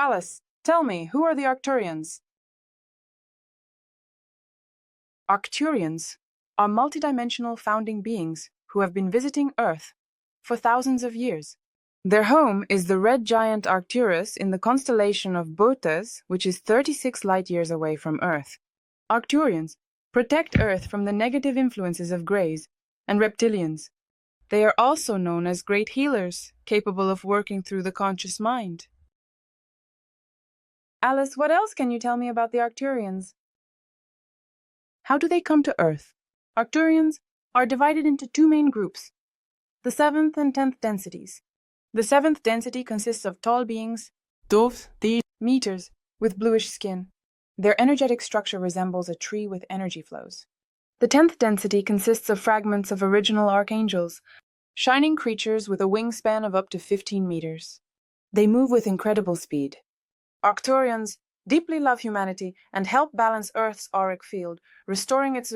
Alice, tell me, who are the Arcturians? Arcturians are multidimensional founding beings who have been visiting Earth for thousands of years. Their home is the red giant Arcturus in the constellation of Bootes, which is 36 light-years away from Earth. Arcturians protect Earth from the negative influences of Greys and reptilians. They are also known as great healers, capable of working through the conscious mind. Alice, what else can you tell me about the Arcturians? How do they come to Earth? Arcturians are divided into two main groups, the 7th and 10th densities. The 7th density consists of tall beings, doves, meters, with bluish skin. Their energetic structure resembles a tree with energy flows. The 10th density consists of fragments of original archangels, shining creatures with a wingspan of up to 15 meters. They move with incredible speed. Arcturians deeply love humanity and help balance Earth's auric field, restoring its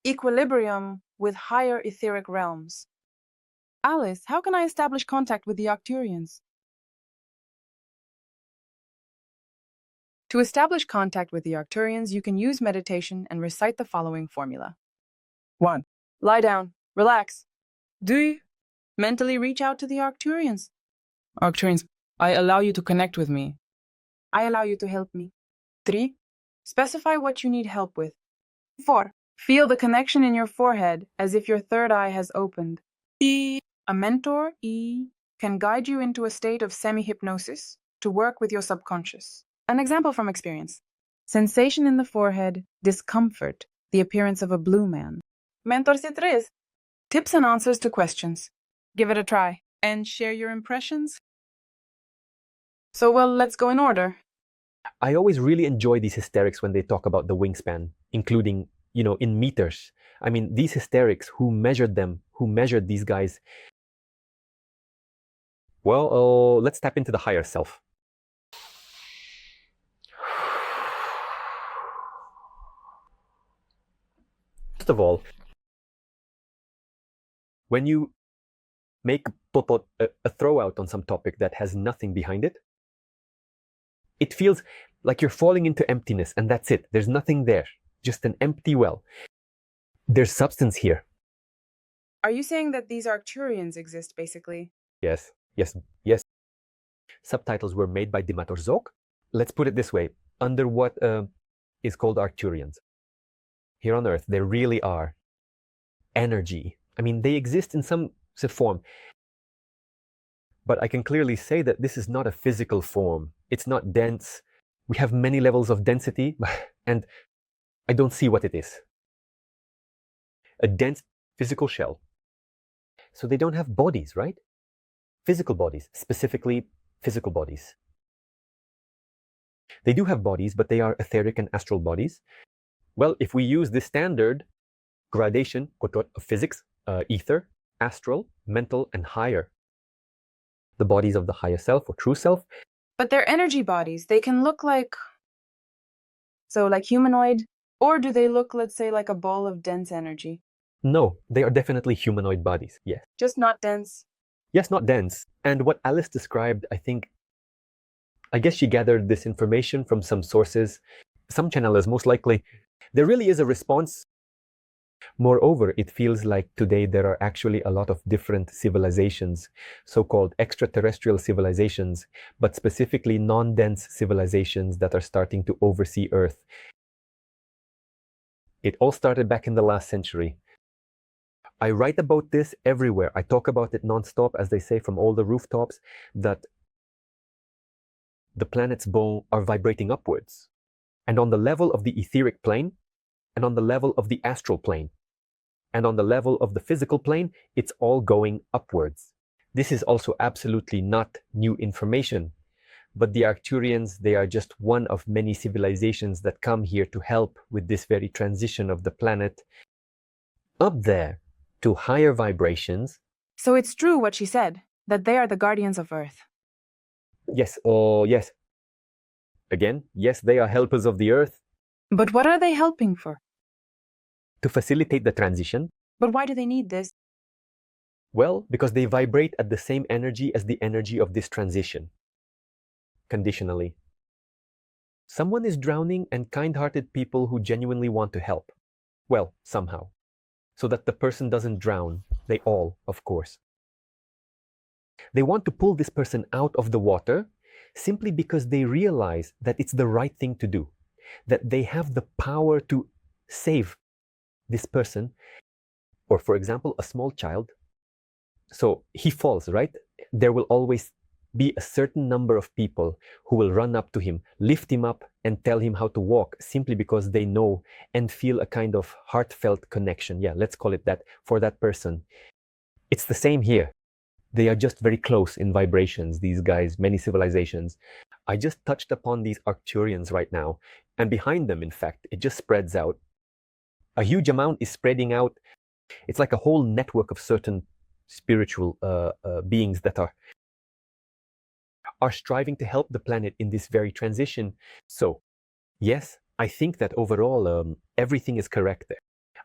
equilibrium with higher etheric realms. Alice, how can I establish contact with the Arcturians? To establish contact with the Arcturians, you can use meditation and recite the following formula. 1. Lie down. Relax. 2. Mentally reach out to the Arcturians. Arcturians, I allow you to connect with me. I allow you to help me. 3. Specify what you need help with. 4. Feel the connection in your forehead as if your third eye has opened. A mentor, can guide you into a state of semi-hypnosis to work with your subconscious. An example from experience. Sensation in the forehead, discomfort, the appearance of a blue man. Mentor C3. Tips and answers to questions. Give it a try and share your impressions. So, let's go in order. I always really enjoy these hysterics when they talk about the wingspan, including, in meters. I mean, these hysterics, who measured them, who measured these guys? Well, let's tap into the higher self. First of all, when you make a throw out on some topic that has nothing behind it, it feels like you're falling into emptiness, and that's it. There's nothing there, just an empty well. There's substance here. Are you saying that these Arcturians exist, basically? Yes. Subtitles were made by Dimator Zok. Let's put it this way, under what is called Arcturians. Here on Earth, there really are energy. I mean, they exist in some form. But I can clearly say that this is not a physical form. It's not dense. We have many levels of density, and I don't see what it is. A dense physical shell. So they don't have bodies, right? Physical bodies, specifically physical bodies. They do have bodies, but they are etheric and astral bodies. Well, if we use the standard gradation of physics, ether, astral, mental, and higher, the bodies of the higher self or true self. But they're energy bodies. They can look like humanoid, or do they look, let's say, like a ball of dense energy? No, they are definitely humanoid bodies, yes. Just not dense? Yes, not dense. And what Alice described, I guess she gathered this information from some sources, some channelers most likely. There really is a response. Moreover, it feels like today there are actually a lot of different civilizations, so-called extraterrestrial civilizations, but specifically non-dense civilizations that are starting to oversee Earth. It all started back in the last century. I write about this everywhere. I talk about it non-stop, as they say, from all the rooftops, that the planets are vibrating upwards. And on the level of the etheric plane, and on the level of the astral plane, and on the level of the physical plane, it's all going upwards. This is also absolutely not new information. But the Arcturians, they are just one of many civilizations that come here to help with this very transition of the planet up there to higher vibrations. So it's true what she said, that they are the guardians of Earth. Yes, yes. Again, yes, they are helpers of the Earth. But what are they helping for? To facilitate the transition. But why do they need this? Well, because they vibrate at the same energy as the energy of this transition. conditionally. Someone is drowning and kind-hearted people who genuinely want to help. Well, somehow. So that the person doesn't drown. They all, of course. They want to pull this person out of the water simply because they realize that it's the right thing to do. That they have the power to save this person. Or for example, a small child. So he falls, right? There will always be a certain number of people who will run up to him, lift him up, and tell him how to walk simply because they know and feel a kind of heartfelt connection. Yeah, let's call it that for that person. It's the same here. They are just very close in vibrations, these guys, many civilizations. I just touched upon these Arcturians right now, and behind them, in fact, it just spreads out. A huge amount is spreading out. It's like a whole network of certain spiritual beings that are striving to help the planet in this very transition. So, yes, I think that overall everything is correct there.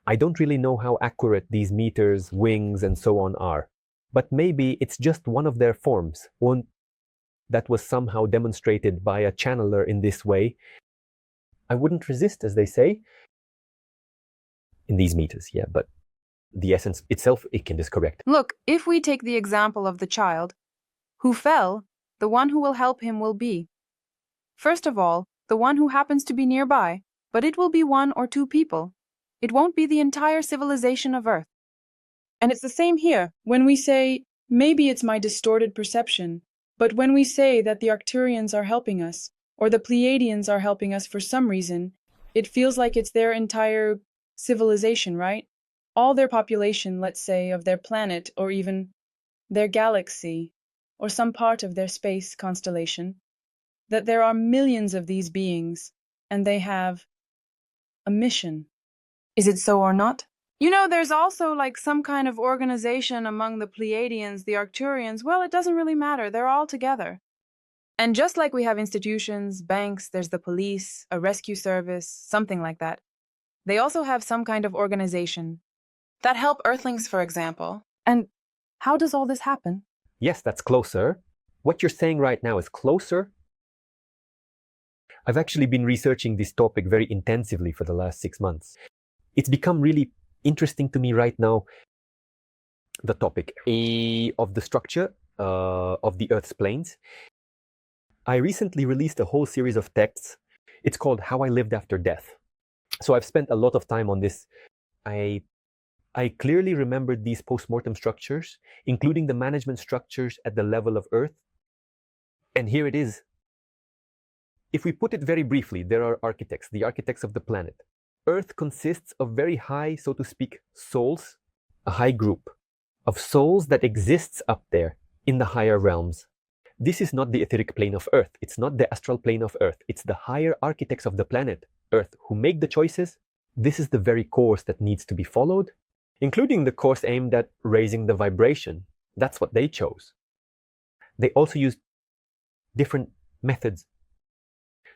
I don't really know how accurate these meters, wings, and so on are, but maybe it's just one of their forms, one that was somehow demonstrated by a channeler in this way. I wouldn't resist, as they say, in these meters, yeah, but the essence itself, it is correct. Look, if we take the example of the child who fell, the one who will help him will be, first of all, the one who happens to be nearby, but it will be one or two people. It won't be the entire civilization of Earth. And it's the same here. When we say, maybe it's my distorted perception, but when we say that the Arcturians are helping us, or the Pleiadians are helping us for some reason, it feels like it's their entire civilization, right? All their population, let's say, of their planet, or even their galaxy, or some part of their space constellation, that there are millions of these beings, and they have a mission. Is it so or not? You know, there's also like some kind of organization among the Pleiadians, the Arcturians. Well, it doesn't really matter. They're all together. And just like we have institutions, banks, there's the police, a rescue service, something like that. They also have some kind of organization that help Earthlings, for example. And how does all this happen? Yes, that's closer. What you're saying right now is closer. I've actually been researching this topic very intensively for the last 6 months. It's become really interesting to me right now, the topic of the structure of the Earth's planes. I recently released a whole series of texts. It's called How I Lived After Death. So I've spent a lot of time on this. I clearly remembered these post-mortem structures, including the management structures at the level of Earth. And here it is. If we put it very briefly, there are architects, the architects of the planet. Earth consists of very high, so to speak, souls, a high group of souls that exists up there in the higher realms. This is not the etheric plane of Earth. It's not the astral plane of Earth. It's the higher architects of the planet, Earth, who make the choices. This is the very course that needs to be followed, including the course aimed at raising the vibration. That's what they chose. They also used different methods.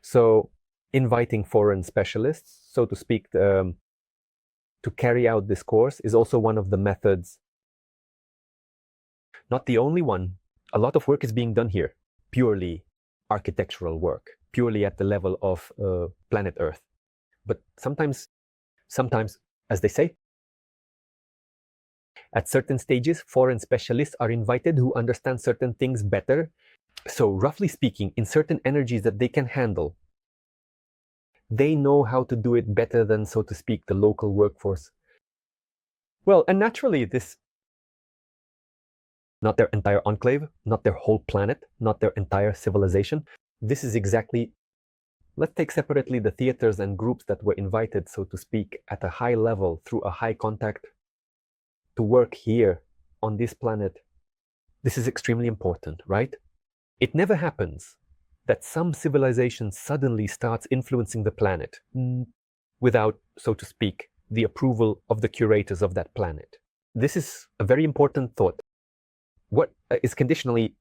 So inviting foreign specialists, so to speak, to carry out this course is also one of the methods. Not the only one. A lot of work is being done here, purely architectural work, purely at the level of planet Earth. But sometimes, as they say, at certain stages, foreign specialists are invited who understand certain things better. So roughly speaking, in certain energies that they can handle, they know how to do it better than, so to speak, the local workforce. Well, and naturally, this, not their entire enclave, not their whole planet, not their entire civilization. This is exactly, let's take separately the theaters and groups that were invited, so to speak, at a high level through a high contact to work here on this planet. This is extremely important, right? It never happens that some civilization suddenly starts influencing the planet without, so to speak, the approval of the curators of that planet. This is a very important thought. What is conditionally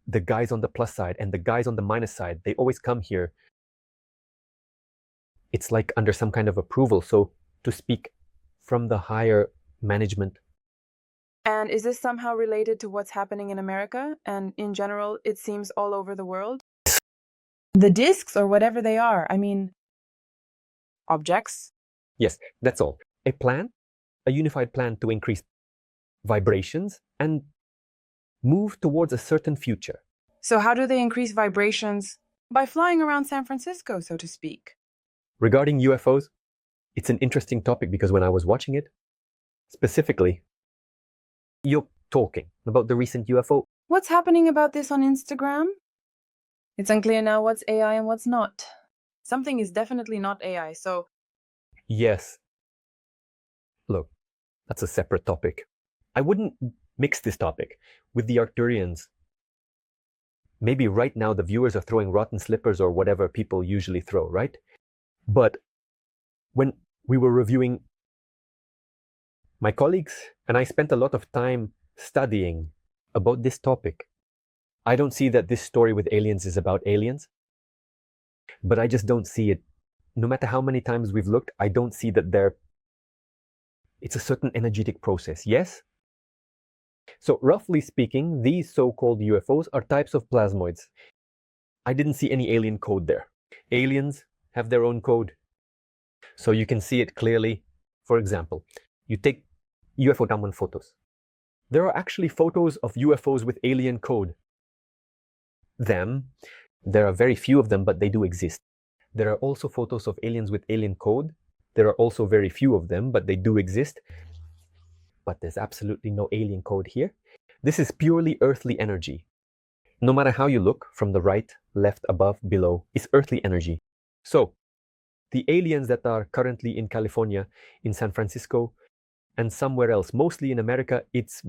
the guys on the plus side and the guys on the minus side, they always come here. It's like under some kind of approval, so to speak, from the higher management. And And is this somehow related to what's happening in America? And in general, it seems all over the world? The discs or whatever they are, I mean, objects? Yes, that's all. A plan, a unified plan to increase vibrations and move towards a certain future. So how do they increase vibrations? By flying around San Francisco, so to speak. Regarding UFOs, it's an interesting topic because when I was watching it, specifically, you're talking about the recent UFO. What's happening about this on Instagram? It's unclear now what's AI and what's not. Something is definitely not AI, so... Yes. Look, that's a separate topic. I wouldn't mix this topic with the Arcturians. Maybe right now the viewers are throwing rotten slippers or whatever people usually throw, right? But when we were reviewing, my colleagues and I spent a lot of time studying about this topic. I don't see that this story with aliens is about aliens, but I just don't see it. No matter how many times we've looked, I don't see that it's a certain energetic process, yes? So roughly speaking, these so-called UFOs are types of plasmoids. I didn't see any alien code there. Aliens have their own code. So you can see it clearly. For example, you take UFO Taman photos. There are actually photos of UFOs with alien code. There are very few of them, but they do exist. There are also photos of aliens with alien code. There are also very few of them, but they do exist. But there's absolutely no alien code here. This is purely earthly energy. No matter how you look, from the right, left, above, below, it's earthly energy. So, the aliens that are currently in California, in San Francisco, and somewhere else, mostly in America, it's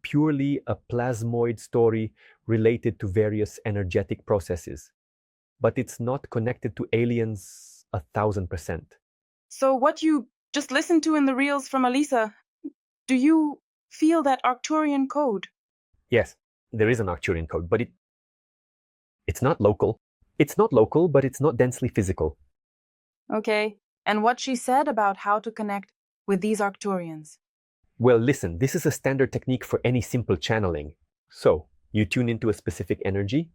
purely a plasmoid story related to various energetic processes. But it's not connected to aliens 1000%. So what you just listened to in the reels from Alisa, do you feel that Arcturian code? Yes, there is an Arcturian code, but it's not local. It's not local, but it's not densely physical. Okay, and what she said about how to connect with these Arcturians? Well, listen, this is a standard technique for any simple channeling. So, you tune into a specific energy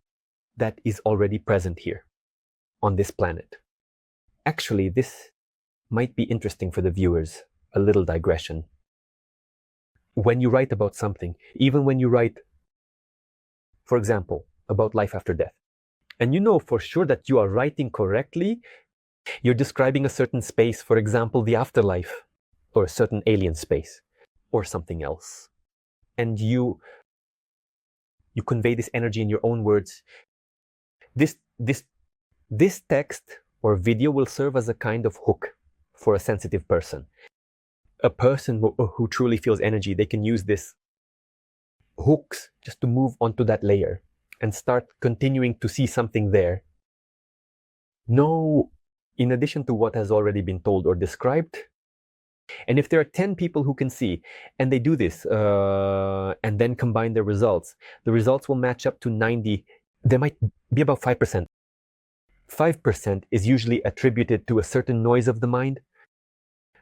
that is already present here, on this planet. Actually, this might be interesting for the viewers, a little digression. When you write about something, even when you write, for example, about life after death, and you know for sure that you are writing correctly, you're describing a certain space, for example, the afterlife, or a certain alien space, or something else. And you convey this energy in your own words. This text or video will serve as a kind of hook for a sensitive person. A person who truly feels energy, they can use this hooks just to move onto that layer and start continuing to see something there. No, in addition to what has already been told or described. And if there are 10 people who can see, and they do this, and then combine their results, the results will match up to 90. There might be about 5%. 5% is usually attributed to a certain noise of the mind.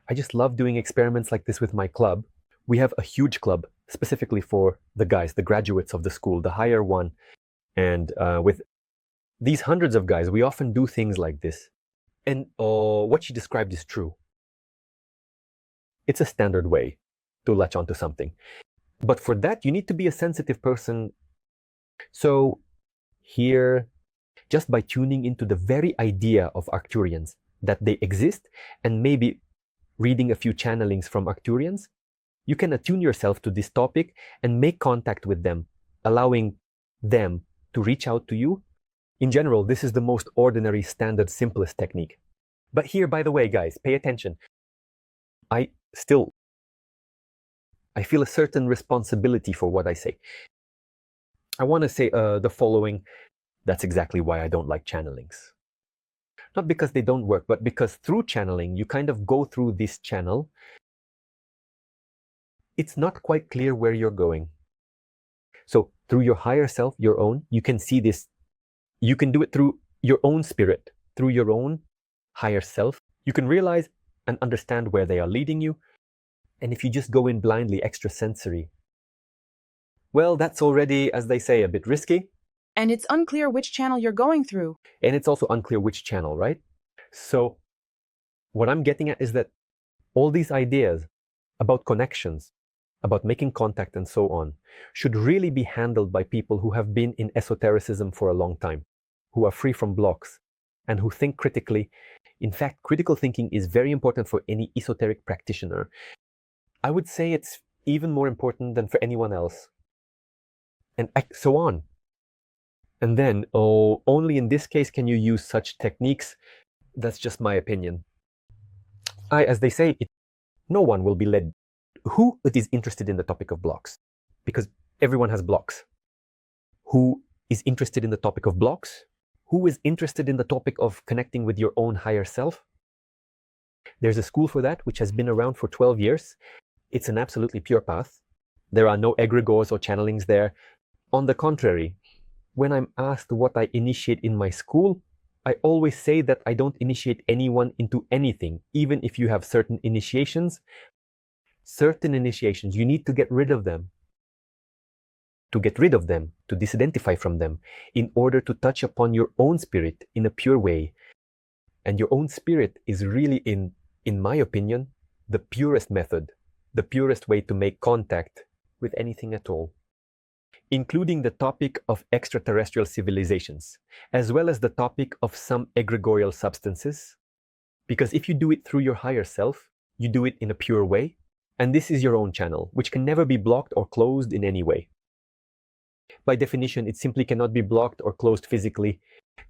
I just love doing experiments like this with my club. We have a huge club specifically for the guys, the graduates of the school, the higher one. And with these hundreds of guys, we often do things like this. And what she described is true. It's a standard way to latch onto something. But for that, you need to be a sensitive person. So here, just by tuning into the very idea of Arcturians, that they exist, and maybe reading a few channelings from Arcturians, you can attune yourself to this topic and make contact with them, allowing them to reach out to you. In general, this is the most ordinary, standard, simplest technique. But here, by the way, guys, pay attention. I feel a certain responsibility for what I say. I want to say the following. That's exactly why I don't like channelings. Not because they don't work, but because through channeling, you kind of go through this channel. It's not quite clear where you're going. So through your higher self, your own, you can see this. You can do it through your own spirit, through your own higher self. You can realize and understand where they are leading you. And if you just go in blindly, extrasensory, well, that's already, as they say, a bit risky. And it's unclear which channel you're going through. And it's also unclear which channel, right? So what I'm getting at is that all these ideas about connections, about making contact and so on, should really be handled by people who have been in esotericism for a long time, who are free from blocks, and who think critically. In fact, critical thinking is very important for any esoteric practitioner. I would say it's even more important than for anyone else. And so on. And then, only in this case can you use such techniques. That's just my opinion. As they say, no one will be led. Who is interested in the topic of blocks? Because everyone has blocks. Who is interested in the topic of blocks? Who is interested in the topic of connecting with your own higher self? There's a school for that, which has been around for 12 years. It's an absolutely pure path. There are no egregores or channelings there. On the contrary, when I'm asked what I initiate in my school, I always say that I don't initiate anyone into anything, even if you have certain initiations. Certain initiations, you need to get rid of them. To get rid of them, to disidentify from them, in order to touch upon your own spirit in a pure way. And your own spirit is really, in my opinion, the purest method, the purest way to make contact with anything at all, including the topic of extraterrestrial civilizations, as well as the topic of some egregorial substances. Because if you do it through your higher self, you do it in a pure way, and this is your own channel, which can never be blocked or closed in any way. By definition, it simply cannot be blocked or closed physically,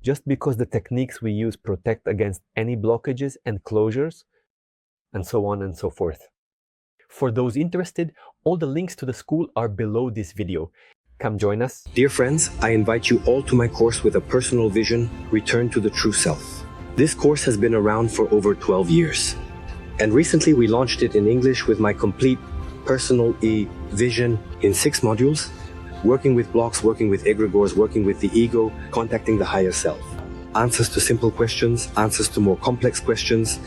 just because the techniques we use protect against any blockages and closures, and so on and so forth. For those interested, all the links to the school are below this video. Come join us. Dear friends, I invite you all to my course with a personal vision, Return to the True Self. This course has been around for over 12 years. And recently we launched it in English with my complete personal vision in 6 modules, working with blocks, working with egregores, working with the ego, contacting the higher self. Answers to simple questions, answers to more complex questions,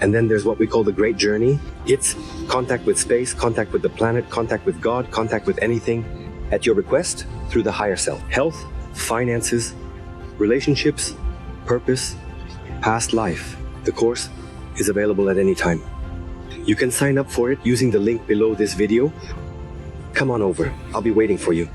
and then there's what we call the Great Journey. It's contact with space, contact with the planet, contact with God, contact with anything, at your request, through the higher self. Health, finances, relationships, purpose, past life. The course is available at any time. You can sign up for it using the link below this video. Come on over, I'll be waiting for you.